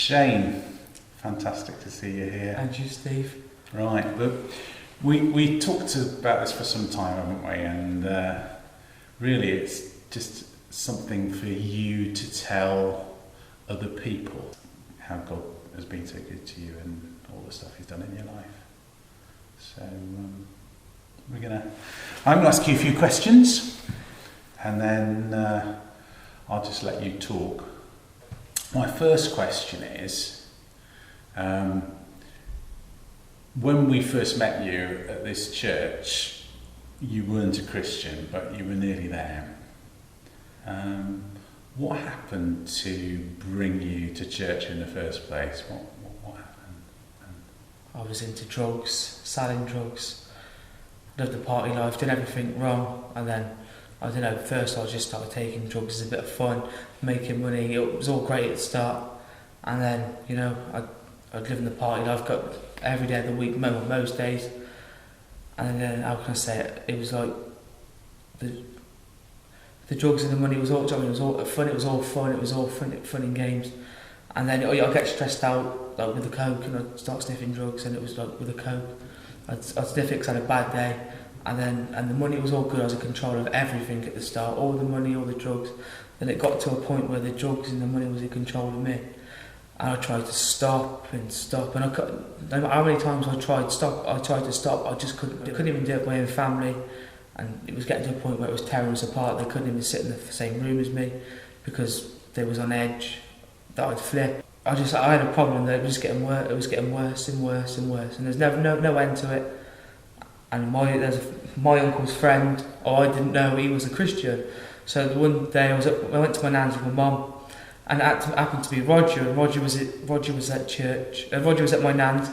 Shane, fantastic to see you here. And you, Steve. Right, but we talked about this for some time, haven't we? And really it's just something for you to tell other people how God has been so good to you and all the stuff He's done in your life. So I'm going to ask you a few questions, and then I'll just let you talk. My first question is, when we first met you at this church, you weren't a Christian, but you were nearly there. What happened to bring you to church in the first place? What happened? I was into drugs, selling drugs, lived the party life, did everything wrong, and then, I don't know, first I just started taking drugs as a bit of fun, making money. It was all great at the start, and then, you know, I'd live in the party life, got every day of the week, most days, and then, how can I say it, it was like, the drugs and the money was all, it was all fun, it was all fun and games, and then I get stressed out, like with the coke, and I'd start sniffing drugs, and it was like with the coke, I'd sniff it because I had a bad day, and the money was all good. I was in control of everything at the start, all the money, all the drugs. Then it got to a point where the drugs and the money was in control of me, and I tried to stop, and I couldn't, no matter how many times I tried to stop, I just couldn't even do it with my own family, and it was getting to a point where it was tearing us apart. They couldn't even sit in the same room as me because they was on edge that I'd flip. I had a problem that it was getting worse. It was getting worse and worse and worse, and there's never no end to it. And my uncle's friend, I didn't know he was a Christian. So the one day I went to my nan's with my mum, and it happened to be Roger. And Roger was at church. Roger was at my nan's,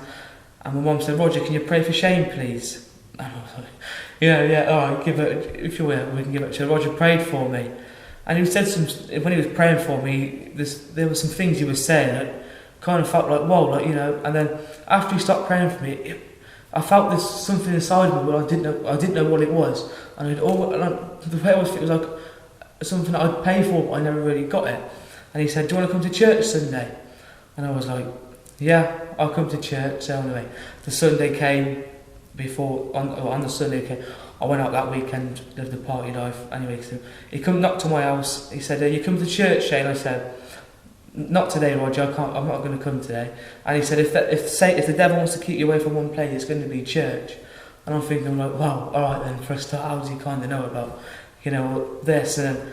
and my mum said, "Roger, can you pray for Shane, please?" And I was like, "Yeah, all right, give it if you will. We can give it." So Roger prayed for me. And he said when he was praying for me, there were some things he was saying that kind of felt like, whoa, like, you know. And then after he stopped praying for me, I felt there's something inside me, but I didn't know what it was. And the way I was, it was like something that I'd pay for, but I never really got it. And he said, "Do you want to come to church Sunday?" And I was like, "Yeah, I'll come to church." So anyway, the Sunday came on the Sunday came. I went out that weekend, lived the party life. Anyway, so he knocked to my house. He said, "You come to church, Shane?" I said, "Not today, Roger. I'm not going to come today." And he said, "If the devil wants to keep you away from one place, it's going to be church." And I'm thinking, like, wow, all right then. For a start, how does he kind of know about, you know, this? And then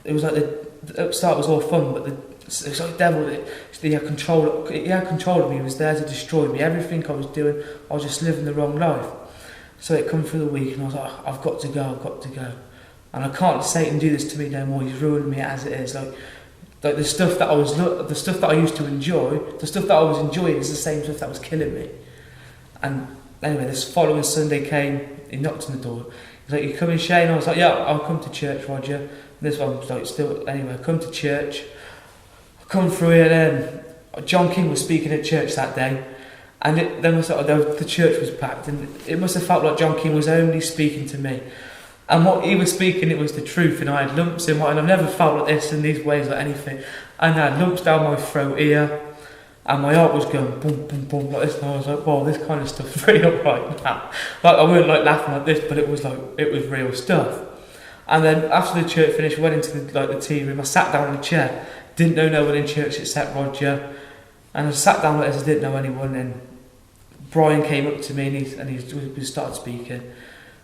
it was like the start was all fun, but it was like the devil. He had control. He had control of me. He was there to destroy me. Everything I was doing, I was just living the wrong life. So it come through the week, and I was like, I've got to go. And I can't let Satan do this to me no more. He's ruined me as it is. Like the stuff that I used to enjoy, the stuff that I was enjoying is the same stuff that was killing me. And anyway, this following Sunday came. He knocked on the door. He's like, "You coming, Shane?" I was like, "Yeah, I'll come to church, Roger." And this one was like, still anyway. I come to church. I come through here, and John King was speaking at church that day. And the church was packed, and it must have felt like John King was only speaking to me. And what he was speaking, it was the truth, and I had lumps in my, and I've never felt like this in these ways, like anything. And I had lumps down my throat here, and my heart was going boom, boom, boom, like this, and I was like, "Wow, this kind of stuff's real right now." Like, I weren't like laughing like this, but it was real stuff. And then after the church finished, we went into the tea room. I sat down in a chair, didn't know no one in church except Roger, and I sat down like this, I didn't know anyone. And Brian came up to me, and he started speaking,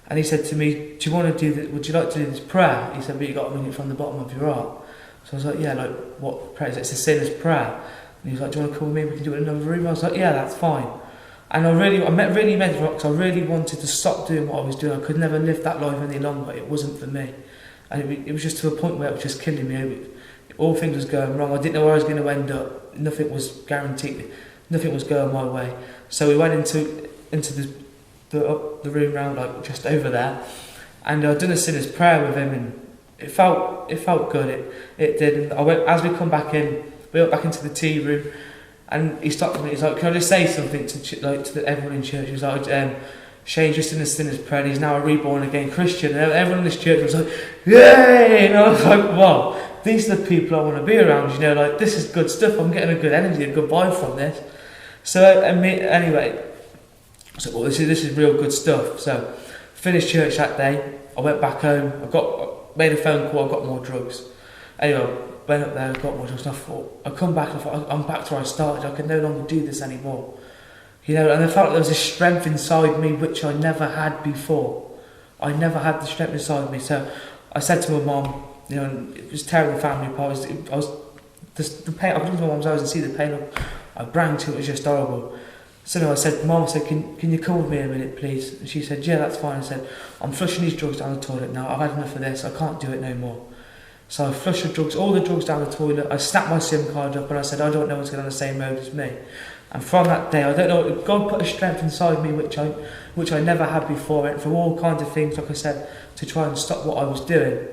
and he said to me, "Do you want to do this? Would you like to do this prayer?" He said, "But you got to bring it from the bottom of your heart." So I was like, "Yeah, like what prayer is it?" "It's a sinner's prayer." And he was like, "Do you want to come with me? We can do it in another room." I was like, "Yeah, that's fine." And I really meant it because I really wanted to stop doing what I was doing. I could never live that life any longer. It wasn't for me, and it was just to a point where it was just killing me. All things was going wrong. I didn't know where I was going to end up. Nothing was guaranteed. Nothing was going my way. So we went into the room round, like just over there, and I'd done a sinner's prayer with him, and it felt good. It did. And as we come back in, we went back into the tea room, and he stopped me. He's like, "Can I just say something to everyone in church?" He was like, "Shane's just in a sinner's prayer. And he's now a reborn again Christian." And everyone in this church was like, "Yay!" And I was like, "Wow, these are the people I want to be around, you know, like, this is good stuff, I'm getting a good energy, a good vibe from this. So, anyway, so, well, this is real good stuff. So, finished church that day, I went back home, made a phone call, I got more drugs. Anyway, went up there, got more drugs, and I thought, I come back, and I thought, I'm back to where I started, I can no longer do this anymore. You know, and I felt like there was a strength inside me which I never had before. I never had the strength inside me. So I said to my mum, you know, it was tearing the family apart. The pain. I looked at my mum's eyes and see the pain. I banged to it. It was just horrible. So no, I said, Mum, I said, can you come with me a minute, please? And she said, yeah, that's fine. I said, I'm flushing these drugs down the toilet now. I've had enough of this. I can't do it no more. So I flushed all the drugs down the toilet. I snapped my SIM card up and I said, I don't know what's going on the same road as me. And from that day, I don't know, God put a strength inside me which I never had before. And from all kinds of things, like I said, to try and stop what I was doing.